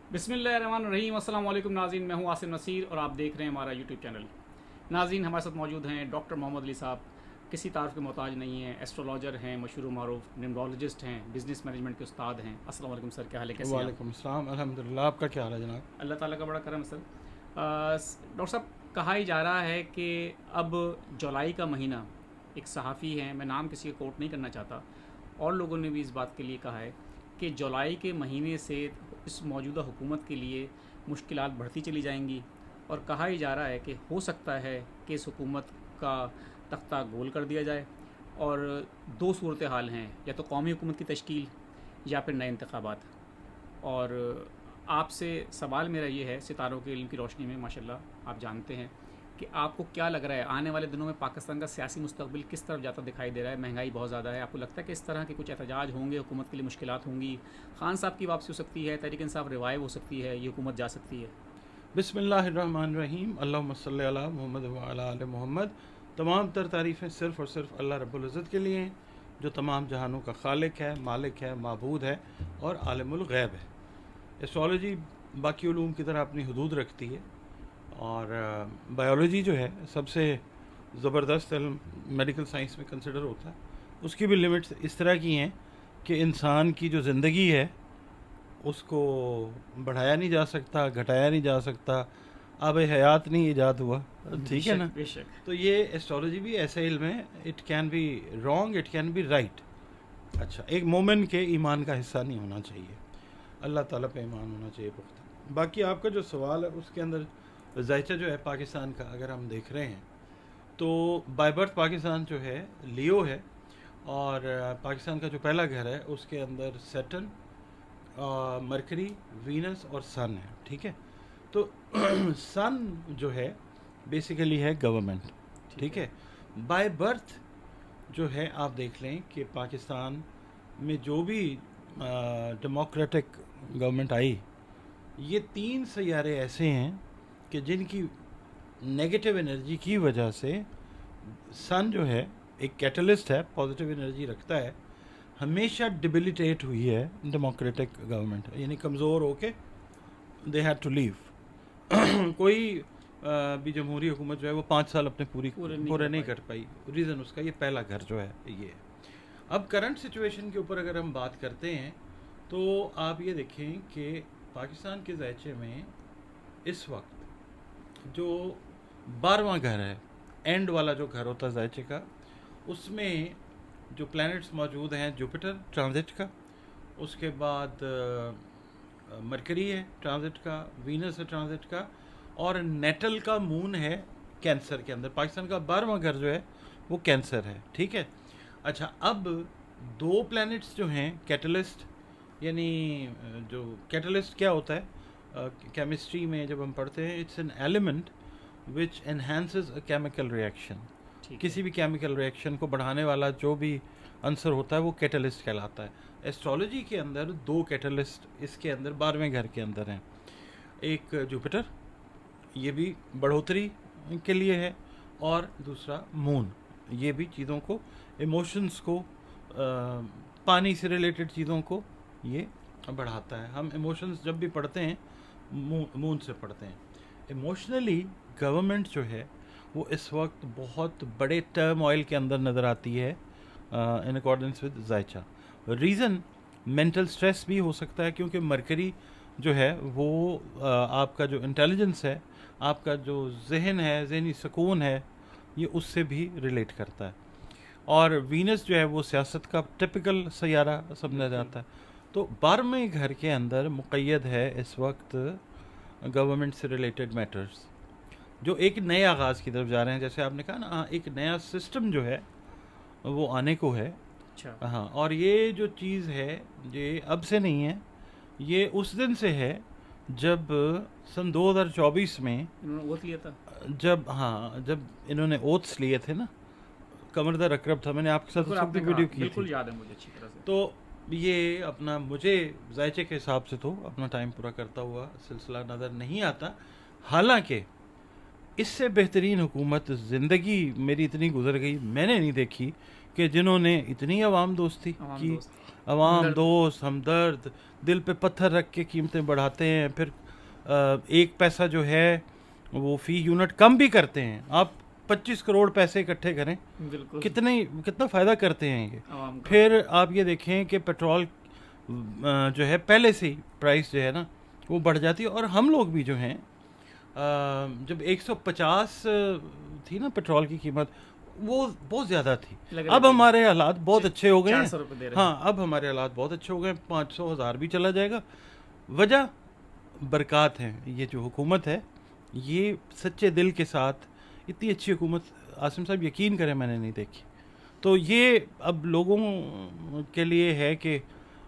बिस्मिल्लाहिर्रहमानिर्रहीम। अस्सलाम वालेकुम नाज़रीन, मैं हूं आसिम नसीर और आप देख रहे हैं हमारा यूट्यूब चैनल। नाज़रीन, हमारे साथ मौजूद हैं डॉक्टर मोहम्मद अली साहब। किसी तारुफ के मोहताज नहीं हैं, एस्ट्रोलॉजर हैं, मशहूर मारूफ न्यूमरोलॉजिस्ट हैं, बिज़नेस मैनेजमेंट के उस्ताद हैं। अस्सलाम वालेकुम सर, क्या हाल है, कैसे हैं आप? वालेकुम अस्सलाम, अल्हम्दुलिल्लाह। आपका क्या हाल है जनाब? अल्लाह ताला का बड़ा करम है सर। डॉक्टर साहब, कहा ही जा रहा है कि अब जुलाई का महीना, एक सहाफ़ी हैं, मैं नाम किसी का कोट नहीं करना चाहता, और लोगों ने भी इस बात के लिए कहा है कि जुलाई के महीने से इस मौजूदा हुकूमत के लिए मुश्किलात बढ़ती चली जाएंगी, और कहा ही जा रहा है कि हो सकता है कि इस हुकूमत का तख्ता गोल कर दिया जाए। और दो सूरत हाल हैं, या तो कौमी हुकूमत की तश्कील या फिर नए इंतखाबात। और आपसे सवाल मेरा ये है, सितारों के इल्म की रोशनी में माशाल्लाह आप जानते हैं, कि आपको क्या लग रहा है आने वाले दिनों में पाकिस्तान का सियासी मुस्तकबिल किस तरफ जाता दिखाई दे रहा है? महंगाई बहुत ज़्यादा है, आपको लगता है कि इस तरह के कुछ एहतजाज होंगे, हुकूमत के लिए मुश्किलात होंगी, खान साहब की वापसी हो सकती है, तहरीक इंसाफ रिवाइव हो सकती है, ये हुकूमत जा सकती है? बिस्मिल्लाहिर्रहमानिर्रहीम, अल्लाहुम्मा सल्लि अला मुहम्मद व अला आले मोहम्मद। तमाम तर तारीफ़ें सिर्फ़ और सिर्फ अल्लाह रब्बुल इज़्ज़त के लिए हैं, जो तमाम जहानों का खालिक है, मालिक है, माबूद है और आलिमुल गैब है। एस्ट्रोलॉजी बाकी उलूम की तरह अपनी हदूद रखती है, और बायोलॉजी जो है सबसे ज़बरदस्त इल्म मेडिकल साइंस में कंसिडर होता है। उसकी भी लिमिट्स इस तरह की हैं कि इंसान की जो ज़िंदगी है उसको बढ़ाया नहीं जा सकता, घटाया नहीं जा सकता, अब हयात नहीं ईजाद हुआ, ठीक है ना। बेशक। तो ये एस्ट्रोलॉजी भी ऐसा इल्म है, it can be wrong, it can be right. अच्छा, एक मोमिन के ईमान का हिस्सा नहीं होना चाहिए, अल्लाह ताला पे ईमान होना चाहिए पुख्ता। बाकी आपका जो सवाल है उसके अंदर जायचा जो है पाकिस्तान का, अगर हम देख रहे हैं तो बाय बर्थ पाकिस्तान जो है लियो है, और पाकिस्तान का जो पहला घर है उसके अंदर सैटर्न, मरकरी, वीनस और सन है, ठीक है। तो सन जो है बेसिकली है गवर्नमेंट, ठीक है। बाय बर्थ जो है आप देख लें कि पाकिस्तान में जो भी डेमोक्रेटिक गवर्नमेंट आई, ये 3 सैयारे ऐसे हैं कि जिनकी नेगेटिव एनर्जी की वजह से सन जो है एक कैटलिस्ट है, पॉजिटिव एनर्जी रखता है, हमेशा डिबिलिटेट हुई है डेमोक्रेटिक गवर्नमेंट, यानी कमज़ोर होके दे हैड टू लीव। कोई भी जमहूरी हुकूमत जो है वो 5 साल अपने पूरे नहीं कर पाई। रीज़न उसका ये पहला घर जो है ये है। अब करंट सिचुएशन के ऊपर अगर हम बात करते हैं तो आप ये देखें कि पाकिस्तान के ज़ायचे में इस वक्त जो 12वां घर है, एंड वाला जो घर होता है ज़ायचे का, उसमें जो प्लैनेट्स मौजूद हैं, जुपिटर ट्रांजिट का, उसके बाद मरकरी है ट्रांजिट का, वीनस है ट्रांजिट का, और नेटल का मून है कैंसर के अंदर। पाकिस्तान का 12वां घर जो है वो कैंसर है, ठीक है। अच्छा, अब 2 प्लैनेट्स जो हैं कैटलिस्ट, यानी जो कैटलिस्ट क्या होता है केमिस्ट्री में जब हम पढ़ते हैं, it's an element which enhances a chemical reaction. किसी भी केमिकल रिएक्शन को बढ़ाने वाला जो भी आंसर होता है वो कैटलिस्ट कहलाता है। एस्ट्रोलॉजी के अंदर 2 कैटलिस्ट इसके अंदर 12वें घर के अंदर हैं। एक जुपिटर, ये भी बढ़ोतरी के लिए है, और दूसरा मून, ये भी चीज़ों को, इमोशंस को, पानी से रिलेटेड चीज़ों को ये बढ़ाता है। हम इमोशंस जब भी पढ़ते हैं मून से पढ़ते हैं। इमोशनली गवर्नमेंट जो है वो इस वक्त बहुत बड़े टर्म ऑयल के अंदर नज़र आती है इन अकॉर्डेंस विद जायचा। रीज़न मेंटल स्ट्रेस भी हो सकता है, क्योंकि मरकरी जो है वो आपका जो इंटेलिजेंस है, आपका जो जहन है, जहनी सुकून है, ये उससे भी रिलेट करता है। और वीनस जो है वो सियासत का टिपिकल सैयारा समझा जाता है। तो 12वें घर के अंदर मुक़य्यद है इस वक्त गवर्नमेंट से रिलेटेड मैटर्स, जो एक नए आगाज़ की तरफ जा रहे हैं। जैसे आपने कहा ना, एक नया सिस्टम जो है वो आने को है। अच्छा। हाँ, और ये जो चीज़ है ये अब से नहीं है, ये उस दिन से है जब सन 2024 में इन्होंने ओथ लिया था। जब इन्होंने ओथ्स लिए थे ना, कमरदर अकरब था, मैंने आपके साथ बिल्कुल, उस वक्त आपने भी कहा, वीडियो की बिल्कुल थी। याद है मुझे अच्छी तरह से। तो ये अपना मुझे जायचे के हिसाब से तो अपना टाइम पूरा करता हुआ सिलसिला नज़र नहीं आता। हालांकि इससे बेहतरीन हुकूमत ज़िंदगी मेरी इतनी गुजर गई, मैंने नहीं देखी कि जिन्होंने इतनी अवाम दोस्ती आवाम की, दोस्त। अवाम हमदर्द। दोस्त हमदर्द, दिल पे पत्थर रख के कीमतें बढ़ाते हैं, फिर 1 पैसा जो है वो फ़ी यूनिट कम भी करते हैं। आप 25 करोड़ पैसे इकट्ठे करें, बिल्कुल। कितना फ़ायदा करते हैं ये। आवाम का। फिर आप ये देखें कि पेट्रोल जो है पहले से ही प्राइस जो है ना वो बढ़ जाती है, और हम लोग भी जो हैं जब 150 थी ना पेट्रोल की कीमत, वो बहुत ज़्यादा थी। लग अब रहा हमारे हालात बहुत अच्छे हो गए हैं। 400 रुपये दे रहे हैं। हाँ, अब हमारे हालात बहुत अच्छे हो गए, 500 हज़ार भी चला जाएगा। वजह बरक़ात है, ये जो हुकूमत है ये सच्चे दिल के साथ, इतनी अच्छी हुकूमत आसिम साहब यकीन करें मैंने नहीं देखी। तो ये अब लोगों के लिए है कि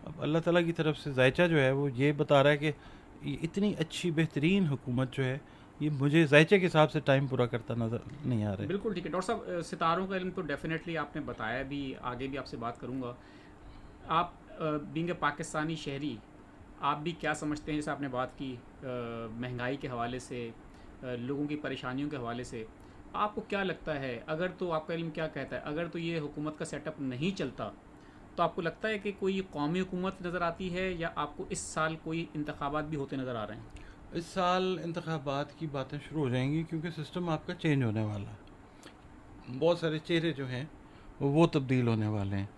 अब अल्लाह ताला की तरफ से जायचा जो है वो ये बता रहा है कि ये इतनी अच्छी बेहतरीन हुकूमत जो है ये मुझे जायचे के हिसाब से टाइम पूरा करता नज़र नहीं आ रहा है। बिल्कुल ठीक है डॉक्टर साहब, सितारों का इल्म तो डेफिनेटली आपने बताया भी, आगे भी आपसे बात करूंगा। आप बीइंग ए पाकिस्तानी शहरी, आप भी क्या समझते हैं, जैसे आपने बात की महंगाई के हवाले से, लोगों की परेशानियों के हवाले से, आपको क्या लगता है, अगर तो आपका इल्म क्या कहता है, अगर तो ये हुकूमत का सेटअप नहीं चलता तो आपको लगता है कि कोई कौमी हुकूमत नज़र आती है, या आपको इस साल कोई इंतखाबात भी होते नज़र आ रहे हैं? इस साल इंतखाबात की बातें शुरू हो जाएंगी क्योंकि सिस्टम आपका चेंज होने वाला है। बहुत सारे चेहरे जो हैं वो तब्दील होने वाले हैं।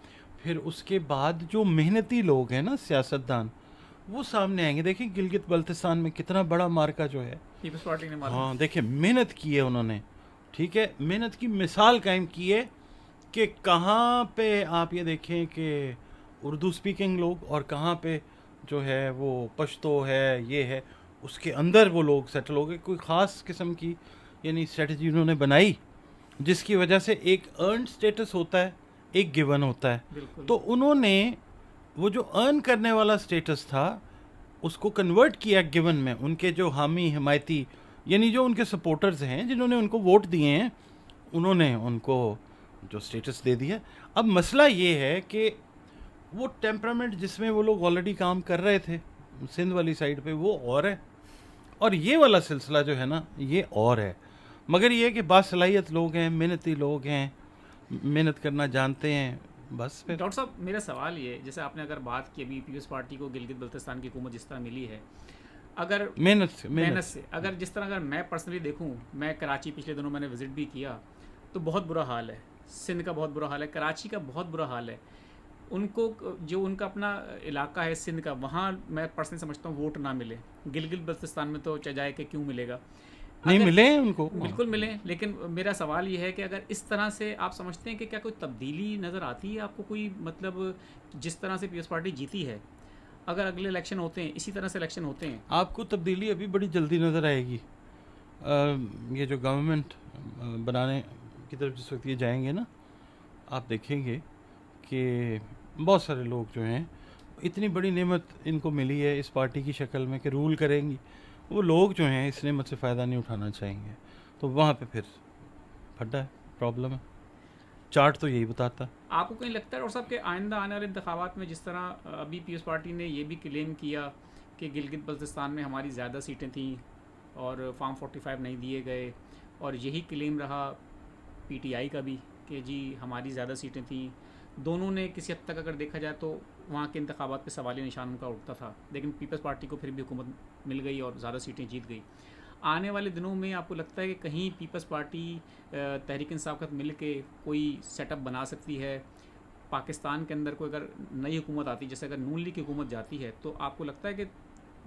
फिर उसके बाद जो मेहनती लोग हैं ना, सियासतदान, वो सामने आएंगे। देखिए गिलगित बल्तिस्तान में कितना बड़ा मार्का जो है, पीपल्स पार्टी ने मारा। हाँ देखिए मेहनत की है उन्होंने, ठीक है, मेहनत की मिसाल कायम की है कि कहाँ पे आप ये देखें कि उर्दू स्पीकिंग लोग और कहाँ पे जो है वो पश्तो है, ये है, उसके अंदर वो लोग सेटल हो गए। कोई ख़ास किस्म की यानी स्ट्रेटजी उन्होंने बनाई जिसकी वजह से एक अर्न स्टेटस होता है, एक गिवन होता है। बिल्कुल। तो उन्होंने वो जो अर्न करने वाला स्टेटस था उसको कन्वर्ट किया गिवन में। उनके जो हामी हिमायती यानी जो उनके सपोर्टर्स हैं जिन्होंने उनको वोट दिए हैं, उन्होंने उनको जो स्टेटस दे दिया। अब मसला ये है कि वो टेम्परामेंट जिसमें वो लोग ऑलरेडी काम कर रहे थे सिंध वाली साइड पे वो और है, और ये वाला सिलसिला जो है ना ये और है। मगर ये कि बासलाहियत लोग हैं, मेहनती लोग हैं, मेहनत करना जानते हैं, बस फिर। डॉक्टर साहब मेरा सवाल ये, जैसे आपने अगर बात की अभी पीपल्स पार्टी को गिलगित बल्तिस्तान की हुकूमत जिस तरह मिली है, अगर मेहनत से, अगर जिस तरह अगर मैं पर्सनली देखूं, मैं कराची पिछले दिनों मैंने विज़िट भी किया, तो बहुत बुरा हाल है। सिंध का बहुत बुरा हाल है, कराची का बहुत बुरा हाल है। उनको जो उनका अपना इलाका है सिंध का, वहाँ मैं पर्सनली समझता हूँ वोट ना मिले। गिलगित बल्तिस्तान में तो चाहे के क्यों मिलेगा, नहीं अगर मिले हैं उनको, बिल्कुल मिले। लेकिन मेरा सवाल ये है कि अगर इस तरह से आप समझते हैं कि क्या कोई तब्दीली नज़र आती है आपको, कोई मतलब जिस तरह से पीपल्स पार्टी जीती है, अगर अगले इलेक्शन होते हैं इसी तरह से इलेक्शन होते हैं, आपको तब्दीली अभी बड़ी जल्दी नज़र आएगी। ये जो गवर्नमेंट बनाने की तरफ जिस वक्त ये जाएंगे ना, आप देखेंगे कि बहुत सारे लोग जो हैं, इतनी बड़ी नेमत इनको मिली है इस पार्टी की शक्ल में कि रूल करेंगी, वो लोग जो हैं इस नेमत से फ़ायदा नहीं उठाना चाहेंगे। तो वहाँ पे फिर फड्डा है, प्रॉब्लम है। चार्ट तो यही बताता है। आपको कहीं लगता है डॉक्टर साहब के आइंदा आने वाले इंतखाबात में, जिस तरह अभी पीपल्स पार्टी ने ये भी क्लेम किया कि गिलगित बल्तिस्तान में हमारी ज़्यादा सीटें थीं और फार्म 45 नहीं दिए गए, और यही क्लेम रहा पीटीआई का भी कि जी हमारी ज़्यादा सीटें थीं, दोनों ने किसी हद तक अगर देखा जाए तो वहाँ के इंतखाबात पे सवालिया निशान उनका उठता था, लेकिन पीपल्स पार्टी को फिर भी हुकूमत मिल गई और ज़्यादा सीटें जीत गई। आने वाले दिनों में आपको लगता है कि कहीं पीपल्स पार्टी तहरीक इंसाफ के साथ मिल के कोई सेटअप बना सकती है पाकिस्तान के अंदर? कोई अगर नई हुकूमत आती है, जैसे अगर नून लीग की हुकूमत जाती है, तो आपको लगता है कि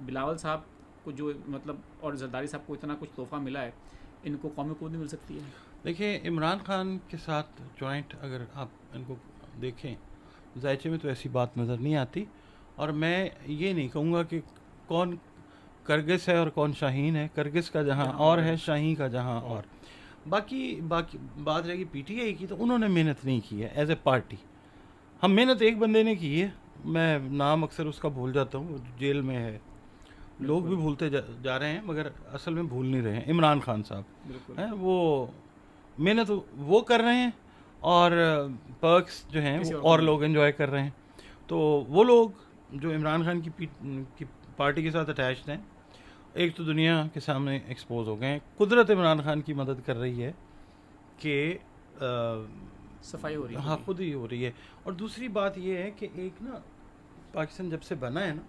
बिलावल साहब को जो मतलब और जरदारी साहब को इतना कुछ तोहफा मिला है, इनको कौमी हुकूमत मिल सकती है? देखिए इमरान खान के साथ जॉइंट अगर आप इनको देखें, जायचे में तो ऐसी बात नज़र नहीं आती। और मैं ये नहीं कहूँगा कि कौन करगिस है और कौन शाहीन है। करगिस का जहाँ और है, शाहीन का जहाँ और। बाकी बात रहेगी पीटीआई की, तो उन्होंने मेहनत नहीं की है एज ए पार्टी। हम मेहनत एक बंदे ने की है, मैं नाम अक्सर उसका भूल जाता हूँ, जेल में है, लोग भी भूलते जा रहे हैं, मगर असल में भूल नहीं रहे हैं। इमरान खान साहब हैं, वो मेहनत वो कर रहे हैं और पर्क्स जो हैं वो और लोग एंजॉय कर रहे हैं। तो वो लोग जो इमरान खान की पार्टी के साथ अटैच्ड हैं, एक तो दुनिया के सामने एक्सपोज हो गए हैं। कुदरत इमरान खान की मदद कर रही है कि सफाई हो रही है, हाँ खुद ही हो रही है। और दूसरी बात ये है कि एक ना पाकिस्तान जब से बना है ना,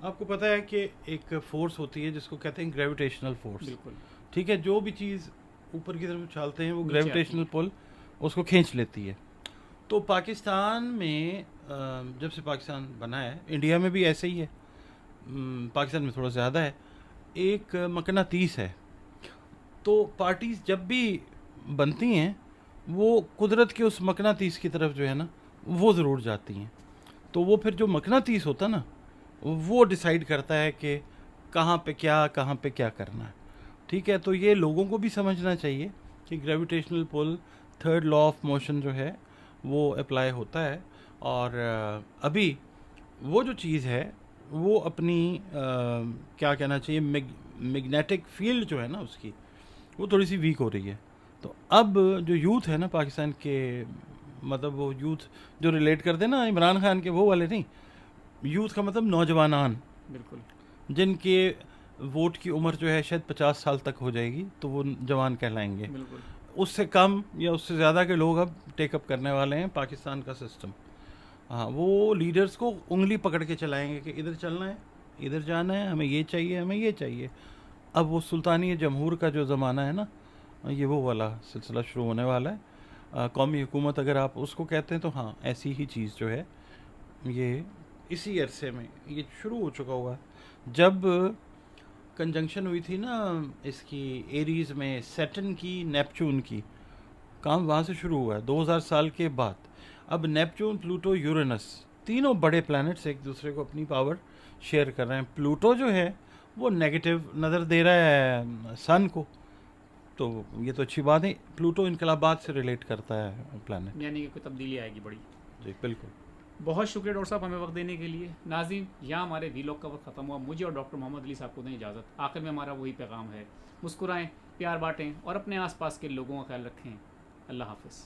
आपको पता है कि एक फोर्स होती है जिसको कहते हैं ग्रेविटेशनल फोर्स। बिल्कुल। ठीक है, जो भी चीज़ ऊपर की तरफ उछालते हैं वो नीचे आती ग्रेविटेशनल है। पुल उसको खींच लेती है। तो पाकिस्तान में जब से पाकिस्तान बना है, इंडिया में भी ऐसे ही है, पाकिस्तान में थोड़ा ज़्यादा है, एक मकनातीस है। तो पार्टीज जब भी बनती हैं वो कुदरत के उस मकनातीस की तरफ जो है ना वो ज़रूर जाती हैं। तो वो फिर जो मकनातीस होता ना वो डिसाइड करता है कि कहाँ पे क्या करना है। ठीक है, तो ये लोगों को भी समझना चाहिए कि gravitational pull, third law of motion जो है वो अप्लाई होता है। और अभी वो जो चीज़ है वो अपनी क्या कहना चाहिए, मैग्नेटिक फील्ड जो है ना उसकी वो थोड़ी सी वीक हो रही है। तो अब जो यूथ है ना पाकिस्तान के, मतलब वो यूथ जो रिलेट करते हैं ना इमरान खान के, वो वाले नहीं, यूथ का मतलब नौजवानान, बिल्कुल। जिनके वोट की उम्र जो है शायद 50 साल तक हो जाएगी तो वो जवान कहलाएंगे। बिल्कुल। उससे कम या उससे ज़्यादा के लोग अब टेकअप करने वाले हैं पाकिस्तान का सिस्टम। हाँ, वो लीडर्स को उंगली पकड़ के चलाएंगे कि इधर चलना है, इधर जाना है, हमें ये चाहिए, हमें ये चाहिए। अब वो सुल्तानी जमहूर का जो ज़माना है ना, ये वो वाला सिलसिला शुरू होने वाला है। कौमी हुकूमत अगर आप उसको कहते हैं तो हाँ, ऐसी ही चीज़ जो है ये इसी अरसे में ये शुरू हो चुका हुआ है। जब कंजंक्शन हुई थी ना इसकी एरीज में सैटर्न की नेपच्यून की, काम वहाँ से शुरू हुआ है 2000 साल के बाद। अब नेपच्यून, प्लूटो, यूरेनस, तीनों बड़े प्लैनेट्स एक दूसरे को अपनी पावर शेयर कर रहे हैं। प्लूटो जो है वो नेगेटिव नज़र दे रहा है सन को, तो ये तो अच्छी बात है। प्लूटो इनकलाबात से रिलेट करता है प्लैनेट। यानी कि कोई तब्दीली आएगी बड़ी। जी बिल्कुल। बहुत शुक्रिया डॉक्टर साहब हमें वक्त देने के लिए। नाज़रीन, यहाँ हमारे वीलॉग का वक्त ख़त्म हुआ। मुझे और डॉक्टर मोहम्मद अली साहब को दें इजाज़त। आखिर में हमारा वही पैगाम है, मुस्कुराएं, प्यार बांटें और अपने आसपास के लोगों का ख्याल रखें। अल्लाह हाफ़िज़।